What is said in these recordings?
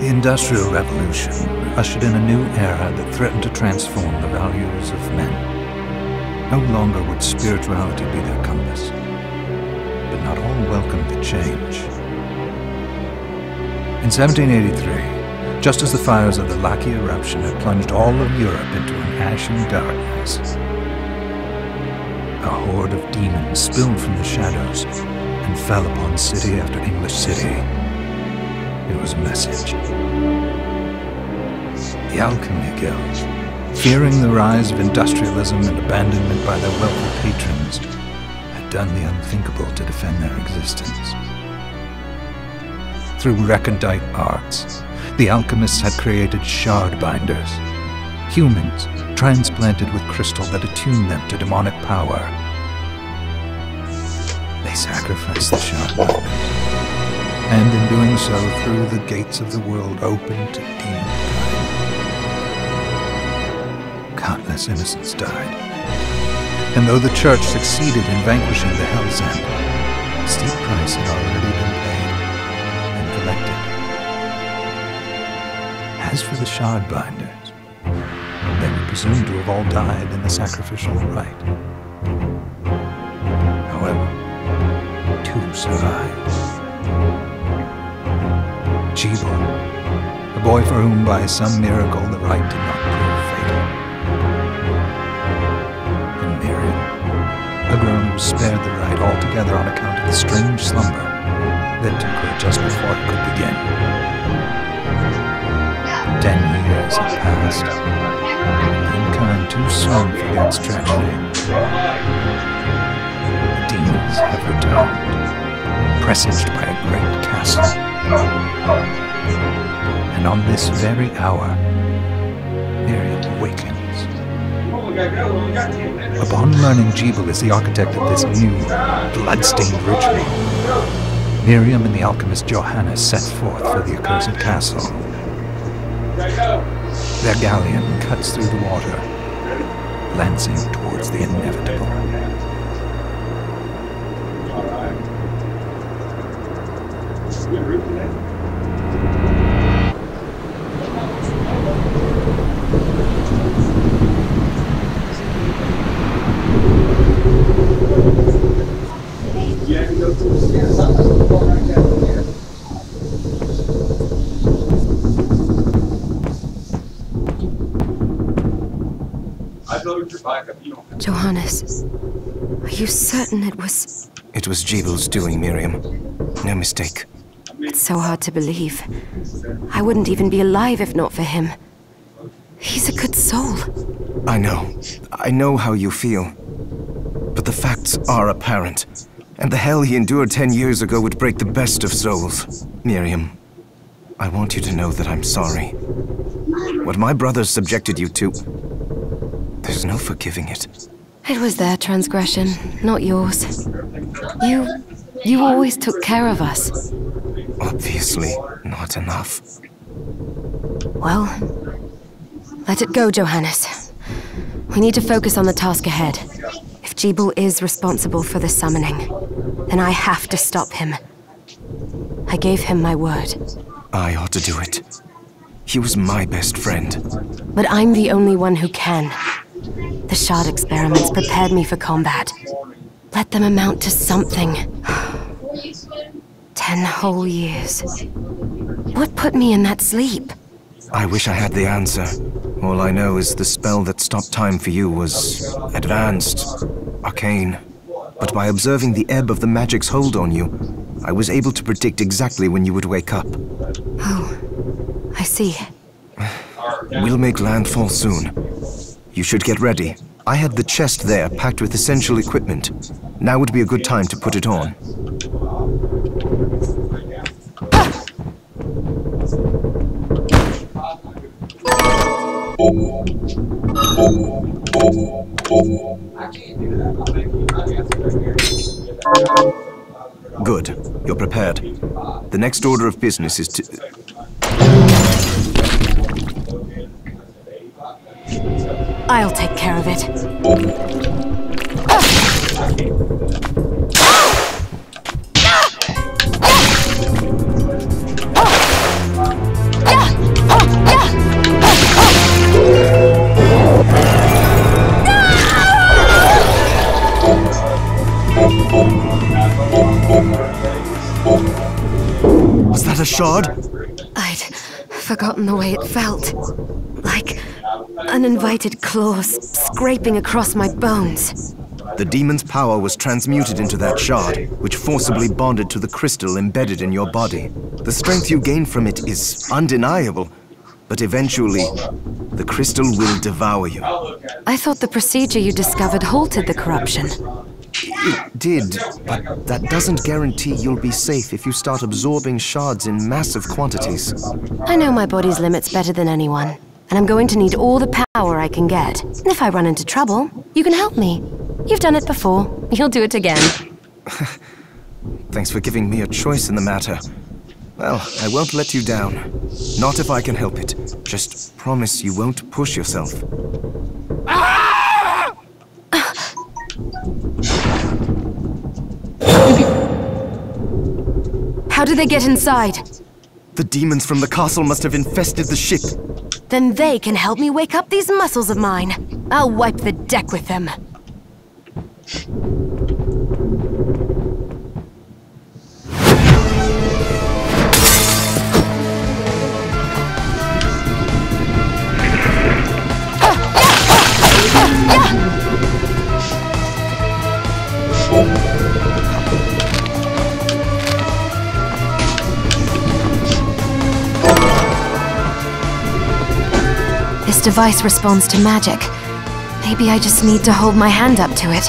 The Industrial Revolution ushered in a new era that threatened to transform the values of men. No longer would spirituality be their compass, but not all welcomed the change. In 1783, just as the fires of the Laki eruption had plunged all of Europe into an ashen darkness, a horde of demons spilled from the shadows and fell upon city after English city. It was a message. The Alchemy Guild, fearing the rise of industrialism and abandonment by their wealthy patrons, had done the unthinkable to defend their existence. Through recondite arts, the alchemists had created shard binders, humans transplanted with crystal that attuned them to demonic power. They sacrificed the shard binders, and in doing so threw the gates of the world open to demonkind. Countless innocents died, and though the church succeeded in vanquishing the Hell's End, a steep price had already been paid and collected. As for the shard binders, they were presumed to have all died in the sacrificial rite. However, two survived. Jebel, a boy for whom by some miracle the rite did not prove fatal. And Miriam, a girl who spared the rite altogether on account of the strange slumber that took her just before it could begin. 10 years had passed. Mankind too soon forgets tragedy. The demons have returned, presaged by a great castle. And on this very hour, Miriam awakens. Upon learning Jebel is the architect of this new, bloodstained ritual, Miriam and the alchemist Johannes set forth for the accursed castle. Their galleon cuts through the water, lancing towards the inevitable. Johannes, are you certain it was... It was Jebel's doing, Miriam. No mistake. It's so hard to believe. I wouldn't even be alive if not for him. He's a good soul. I know. I know how you feel. But the facts are apparent. And the hell he endured 10 years ago would break the best of souls. Miriam, I want you to know that I'm sorry. What my brothers subjected you to, there's no forgiving it. It was their transgression, not yours. You always took care of us. Obviously, not enough. Well, let it go, Johannes. We need to focus on the task ahead. If Gebel is responsible for the summoning, then I have to stop him. I gave him my word. I ought to do it. He was my best friend. But I'm the only one who can. The shard experiments prepared me for combat. Let them amount to something. 10 whole years. What put me in that sleep? I wish I had the answer. All I know is the spell that stopped time for you was advanced, arcane. But by observing the ebb of the magic's hold on you, I was able to predict exactly when you would wake up. Oh, I see. We'll make landfall soon. You should get ready. I had the chest there packed with essential equipment. Now would be a good time to put it on. Good. You're prepared. The next order of business is to... I'll take care of it. Was that a shard? I'd forgotten the way it felt. Like uninvited claws scraping across my bones. The demon's power was transmuted into that shard, which forcibly bonded to the crystal embedded in your body. The strength you gain from it is undeniable, but eventually, the crystal will devour you. I thought the procedure you discovered halted the corruption. It did, but that doesn't guarantee you'll be safe if you start absorbing shards in massive quantities. I know my body's limits better than anyone, and I'm going to need all the power I can get. And if I run into trouble, you can help me. You've done it before. You'll do it again. Thanks for giving me a choice in the matter. Well, I won't let you down. Not if I can help it. Just promise you won't push yourself. How did they get inside? The demons from the castle must have infested the ship. Then they can help me wake up these muscles of mine. I'll wipe the deck with them. This device responds to magic. Maybe I just need to hold my hand up to it.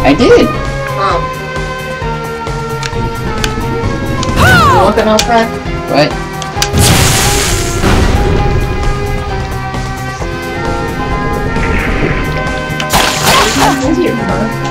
I did. Oh. You looking all right? What? Where's your car?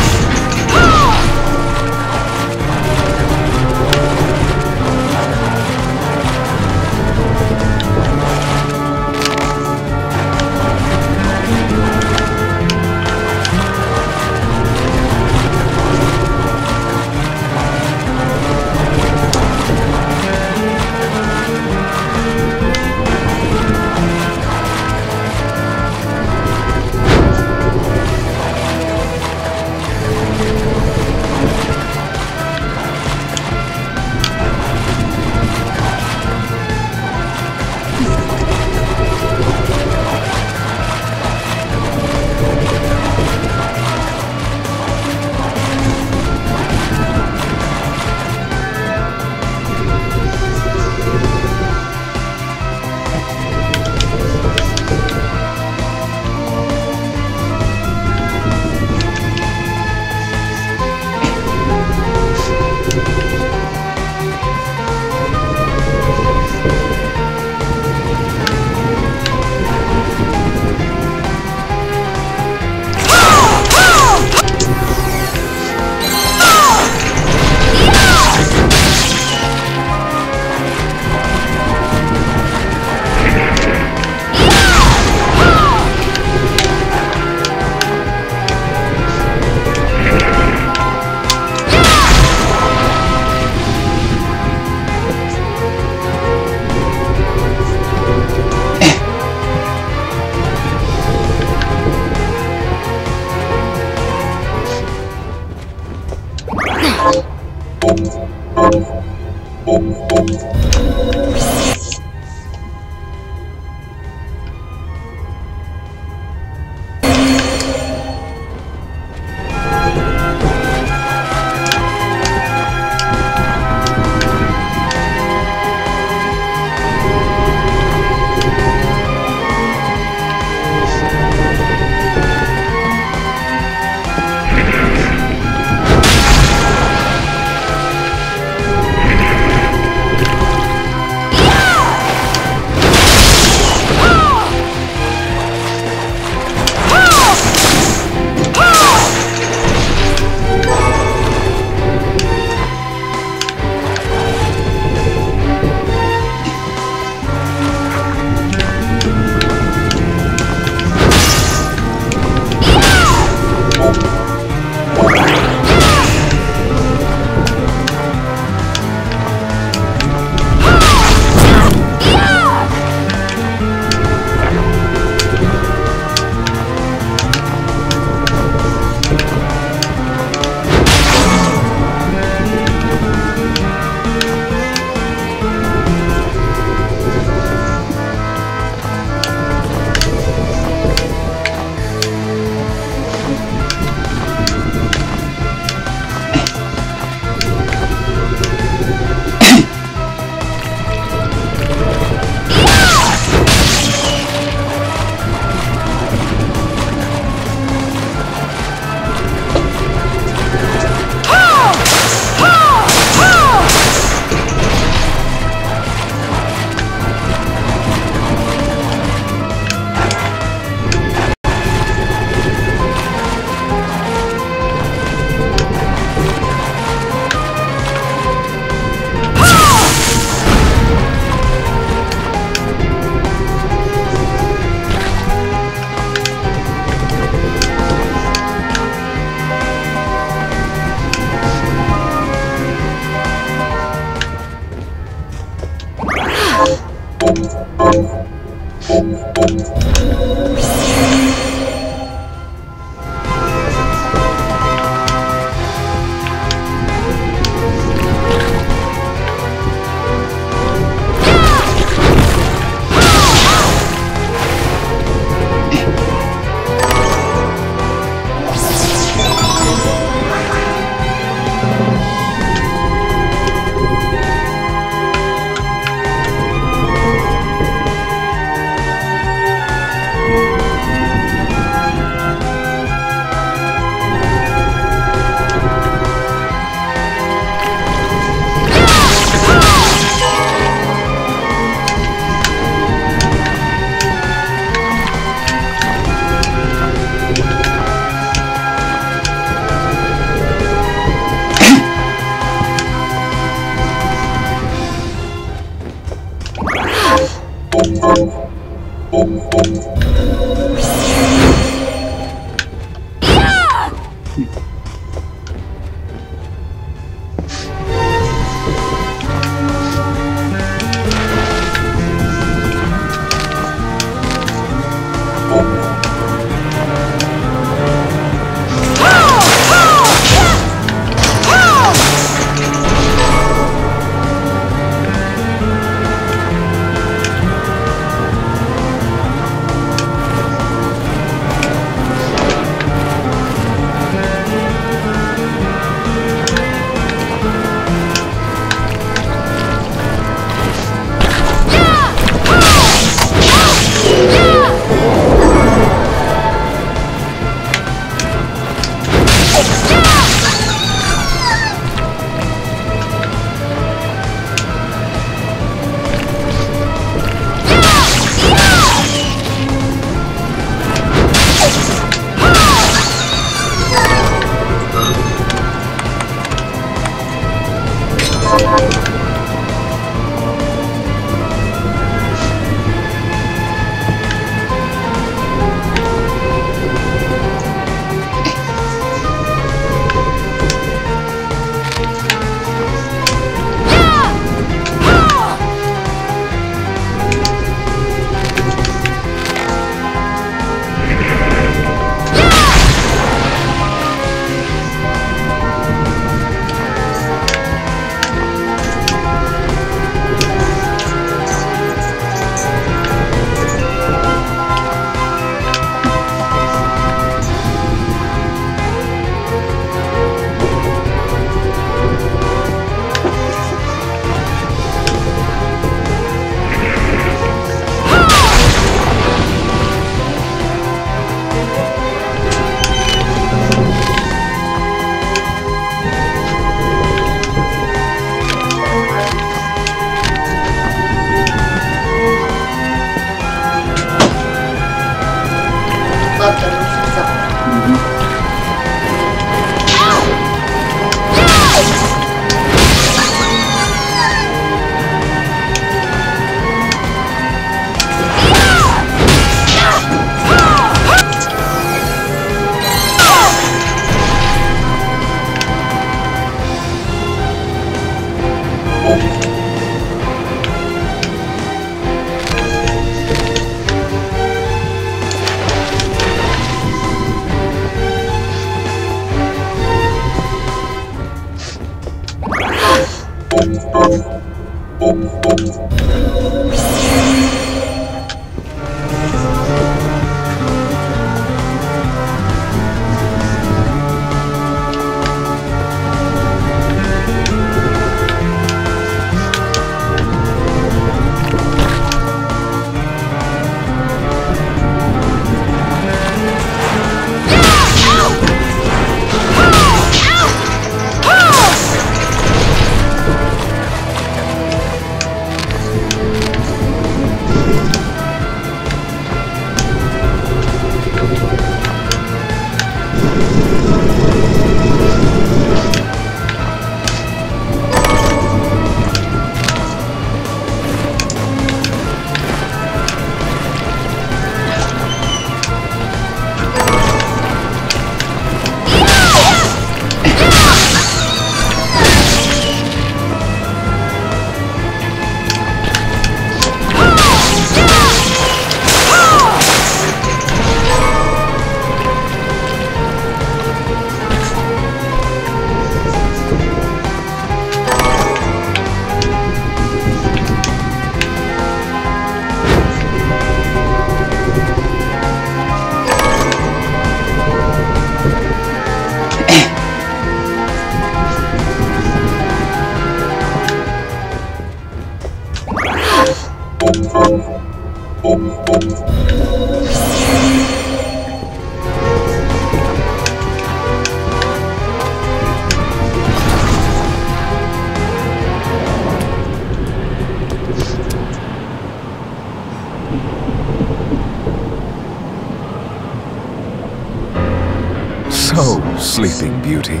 Sleeping Beauty.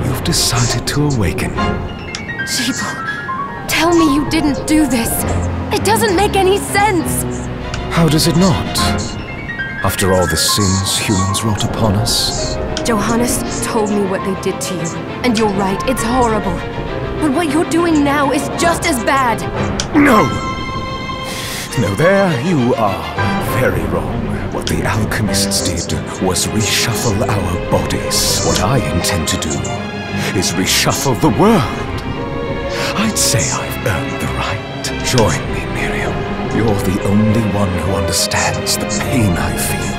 You've decided to awaken. Jeeble, tell me you didn't do this. It doesn't make any sense. How does it not? After all the sins humans wrought upon us? Johannes told me what they did to you. And you're right, it's horrible. But what you're doing now is just as bad. No! No, there you are very wrong. What the alchemists did was reshuffle our bodies. What I intend to do is reshuffle the world. I'd say I've earned the right. Join me, Miriam. You're the only one who understands the pain I feel.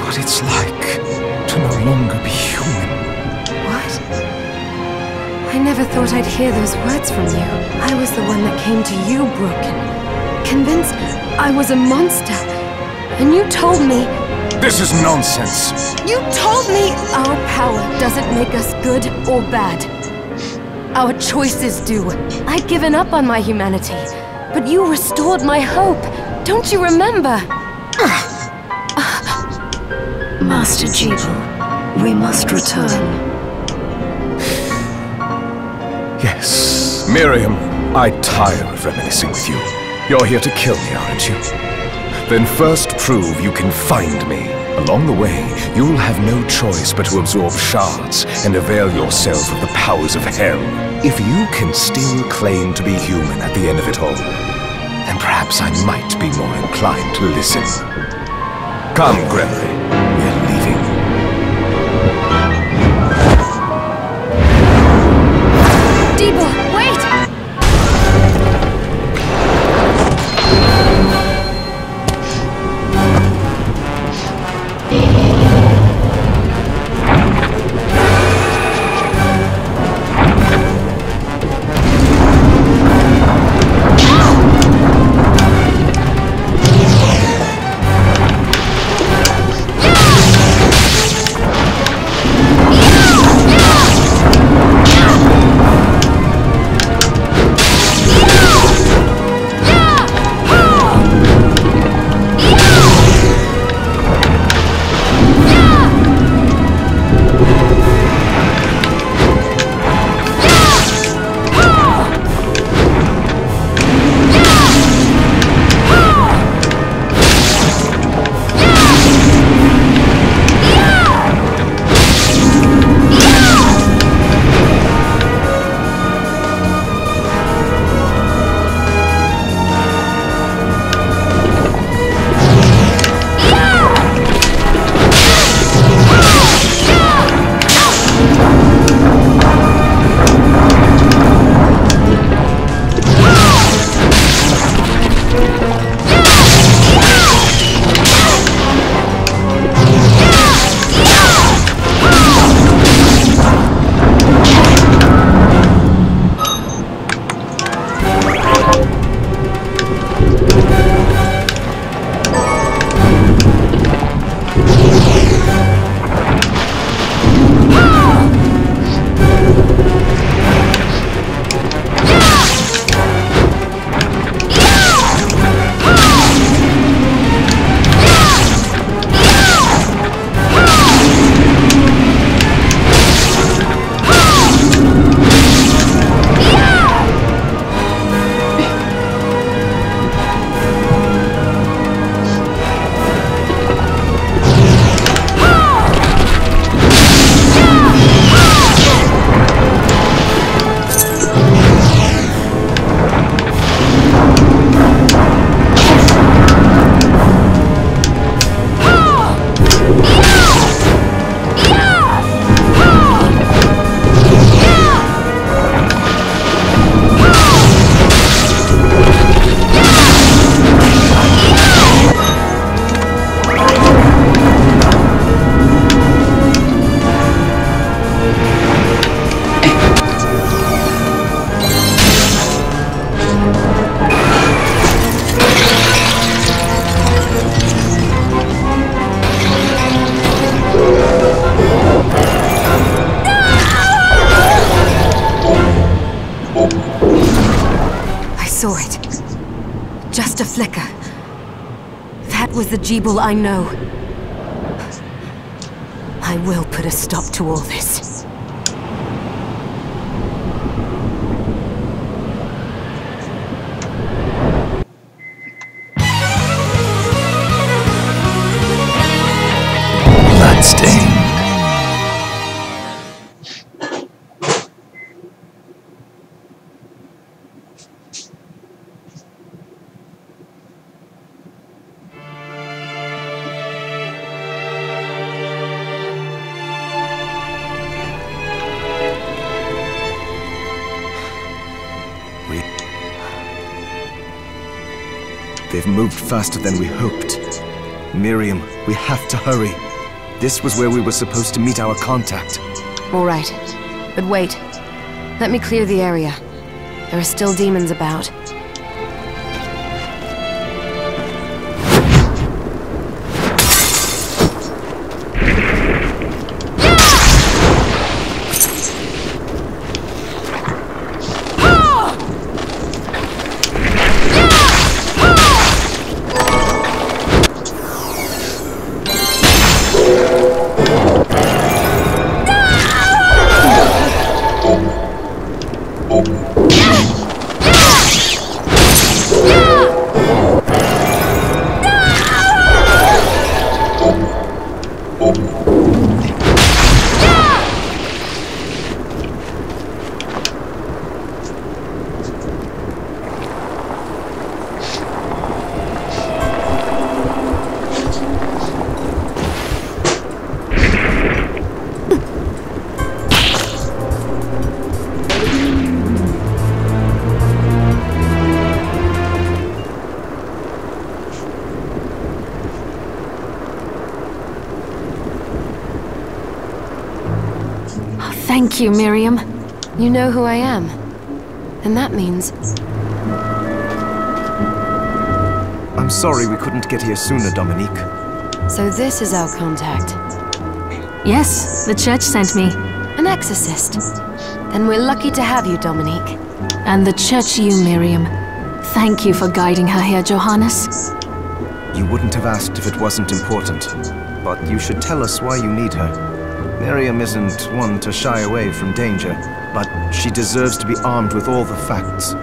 What it's like to no longer be human. What? I never thought I'd hear those words from you. I was the one that came to you broken. Convinced I was a monster. And you told me... This is nonsense! You told me our power doesn't make us good or bad. Our choices do. I'd given up on my humanity, but you restored my hope. Don't you remember? Master Jeeble, we must return. Yes, Miriam, I tire of reminiscing with you. You're here to kill me, aren't you? Then first prove you can find me. Along the way, you'll have no choice but to absorb shards and avail yourself of the powers of hell. If you can still claim to be human at the end of it all, then perhaps I might be more inclined to listen. Come, Gregory, we're leaving. Jeeble, wait! saw it. Just a flicker. That was the Jeeble I know. I I will put a stop to all this. Bloodstain. They've moved faster than we hoped. Miriam, we have to hurry. This was where we were supposed to meet our contact. All right. But wait. Let me clear the area. There are still demons about. Thank you, Miriam. You know who I am. And that means... I'm sorry we couldn't get here sooner, Dominique. So this is our contact. Yes, the church sent me. An exorcist. Then we're lucky to have you, Dominique. And the church you, Miriam. Thank you for guiding her here, Johannes. You wouldn't have asked if it wasn't important. But you should tell us why you need her. Miriam isn't one to shy away from danger, but she deserves to be armed with all the facts.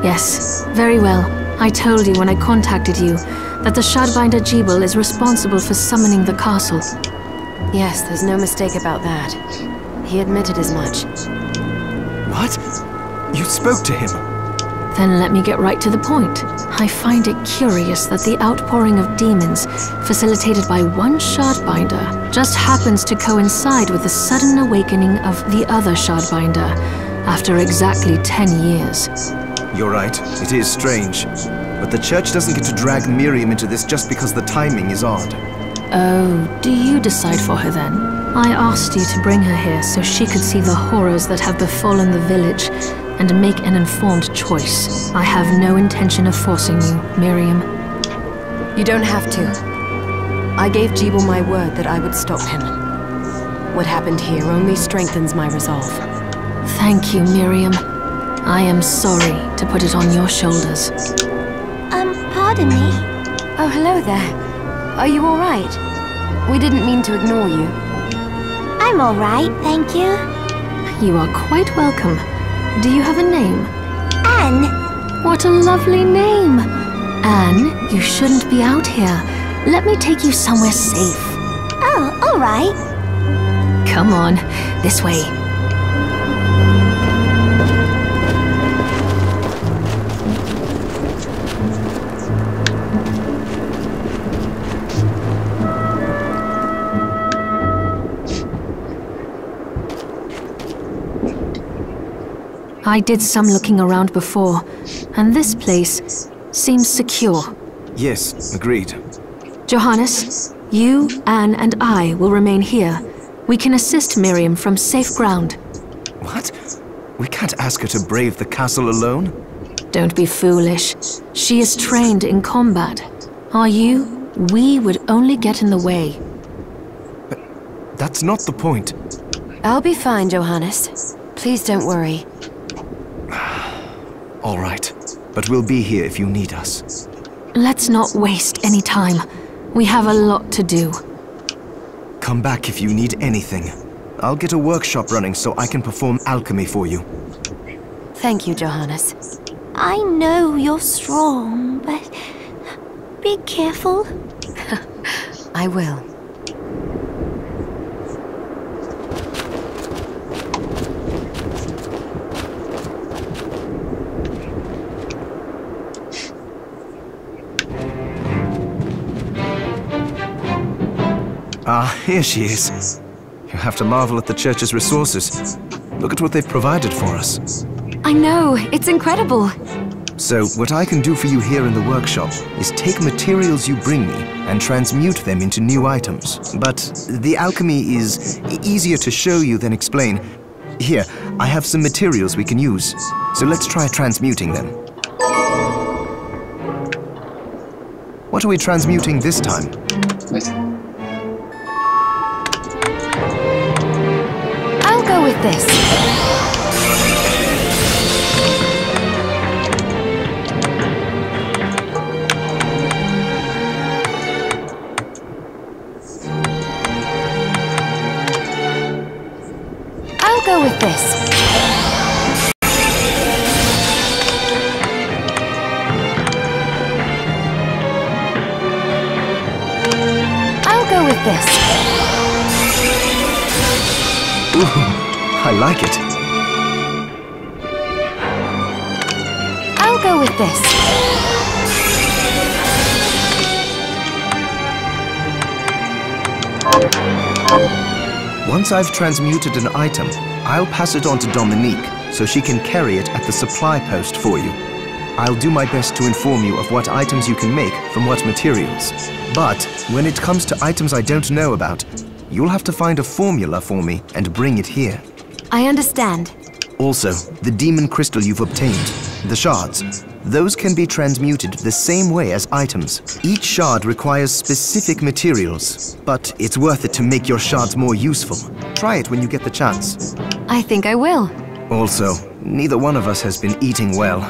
Yes, very well. I told you when I contacted you that the Shardbinder Jebel is responsible for summoning the castle. Yes, there's no mistake about that. He admitted as much. What? You spoke to him? Then let me get right to the point. I find it curious that the outpouring of demons, facilitated by one Shardbinder, just happens to coincide with the sudden awakening of the other Shardbinder, after exactly 10 years. You're right, it is strange. But the church doesn't get to drag Miriam into this just because the timing is odd. Oh, do you decide for her then? I asked you to bring her here so she could see the horrors that have befallen the village, and make an informed choice. I have no intention of forcing you, Miriam. You don't have to. I gave Jebel my word that I would stop him. What happened here only strengthens my resolve. Thank you, Miriam. I am sorry to put it on your shoulders. Pardon me? Oh, hello there. Are you all right? We didn't mean to ignore you. I'm all right, thank you. You are quite welcome. Do you have a name? Anne. What a lovely name! Anne, you shouldn't be out here. Let me take you somewhere safe. Oh, all right. Come on, this way. I did some looking around before, and this place seems secure. Yes, agreed. Johannes, you, Anne, and I will remain here. We can assist Miriam from safe ground. What? We can't ask her to brave the castle alone? Don't be foolish. She is trained in combat. Are you? We would only get in the way. But that's not the point. I'll be fine, Johannes. Please don't worry. All right, but we'll be here if you need us. Let's not waste any time. We have a lot to do. Come back if you need anything. I'll get a workshop running so I can perform alchemy for you. Thank you, Johannes. I know you're strong, but be careful. I will. Ah, here she is. You have to marvel at the church's resources. Look at what they've provided for us. I know, it's incredible. So, what I can do for you here in the workshop is take materials you bring me and transmute them into new items. But the alchemy is easier to show you than explain. Here, I have some materials we can use. So let's try transmuting them. What are we transmuting this time? I'll go with this. I'll go with this. I'll go with this. Ooh, I like it. I'll go with this. Once I've transmuted an item, I'll pass it on to Dominique so she can carry it at the supply post for you. I'll do my best to inform you of what items you can make from what materials. But when it comes to items I don't know about, you'll have to find a formula for me and bring it here. I understand. Also, the demon crystal you've obtained, the shards, those can be transmuted the same way as items. Each shard requires specific materials, but it's worth it to make your shards more useful. Try it when you get the chance. I think I will. Also, neither one of us has been eating well.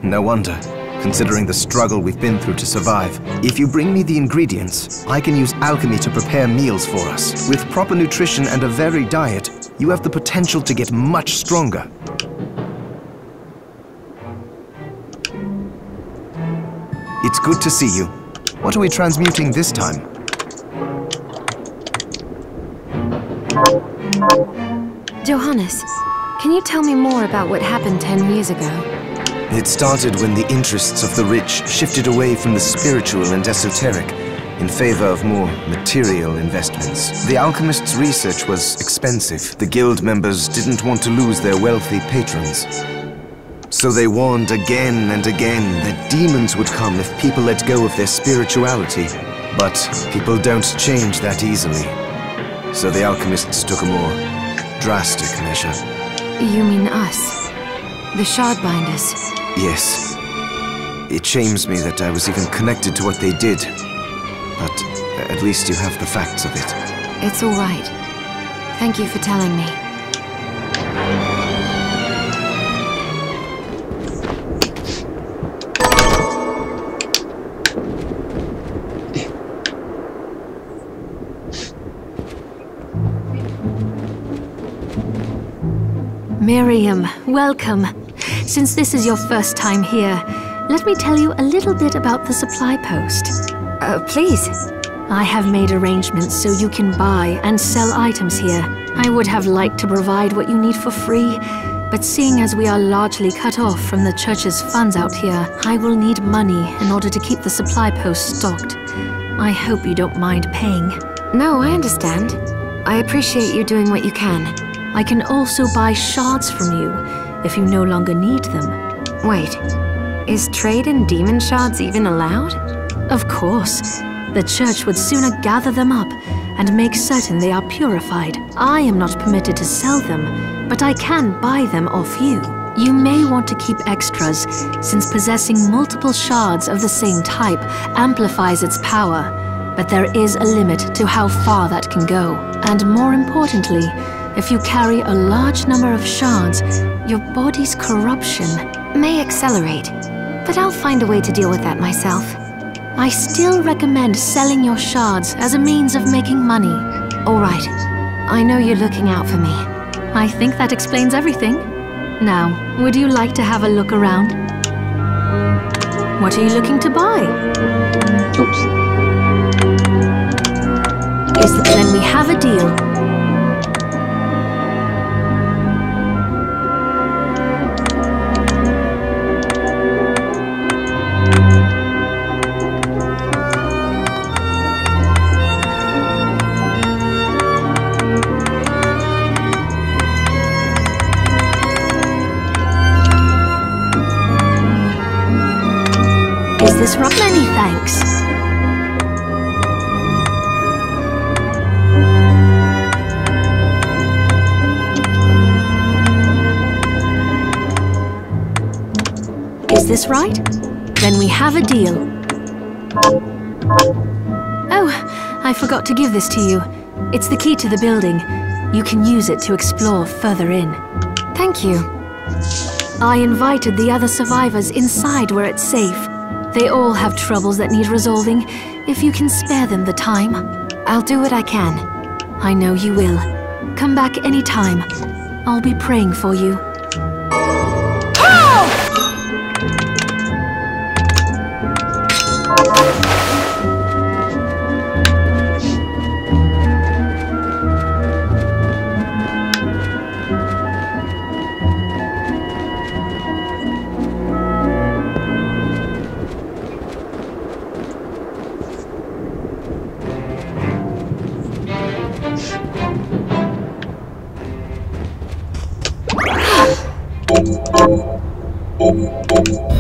No wonder, considering the struggle we've been through to survive. If you bring me the ingredients, I can use alchemy to prepare meals for us. With proper nutrition and a varied diet, you have the potential to get much stronger. It's good to see you. What are we transmuting this time? Johannes, can you tell me more about what happened 10 years ago? It started when the interests of the rich shifted away from the spiritual and esoteric in favor of more material investments. The alchemist's research was expensive. The guild members didn't want to lose their wealthy patrons. So they warned again and again that demons would come if people let go of their spirituality. But people don't change that easily. So the alchemists took a more drastic measure. You mean us? The Shardbinders? Yes. It shames me that I was even connected to what they did. But at least you have the facts of it. It's all right. Thank you for telling me. Miriam, welcome. Since this is your first time here, let me tell you a little bit about the supply post. Please. I have made arrangements so you can buy and sell items here. I would have liked to provide what you need for free, but seeing as we are largely cut off from the church's funds out here, I will need money in order to keep the supply post stocked. I hope you don't mind paying. No, I understand. I appreciate you doing what you can. I can also buy shards from you if you no longer need them. Wait, is trade in demon shards even allowed? Of course. The church would sooner gather them up and make certain they are purified. I am not permitted to sell them, but I can buy them off you. You may want to keep extras, since possessing multiple shards of the same type amplifies its power, but there is a limit to how far that can go. And more importantly, if you carry a large number of shards, your body's corruption may accelerate, but I'll find a way to deal with that myself. I still recommend selling your shards as a means of making money. All right. I know you're looking out for me. I think that explains everything. Now, would you like to have a look around? What are you looking to buy? Oops. Then we have a deal. Is this right? Many thanks. Is this right? Then we have a deal. Oh, I forgot to give this to you. It's the key to the building. You can use it to explore further in. Thank you. I invited the other survivors inside where it's safe. They all have troubles that need resolving, if you can spare them the time. I'll do what I can. I know you will. Come back anytime. I'll be praying for you. Thank you.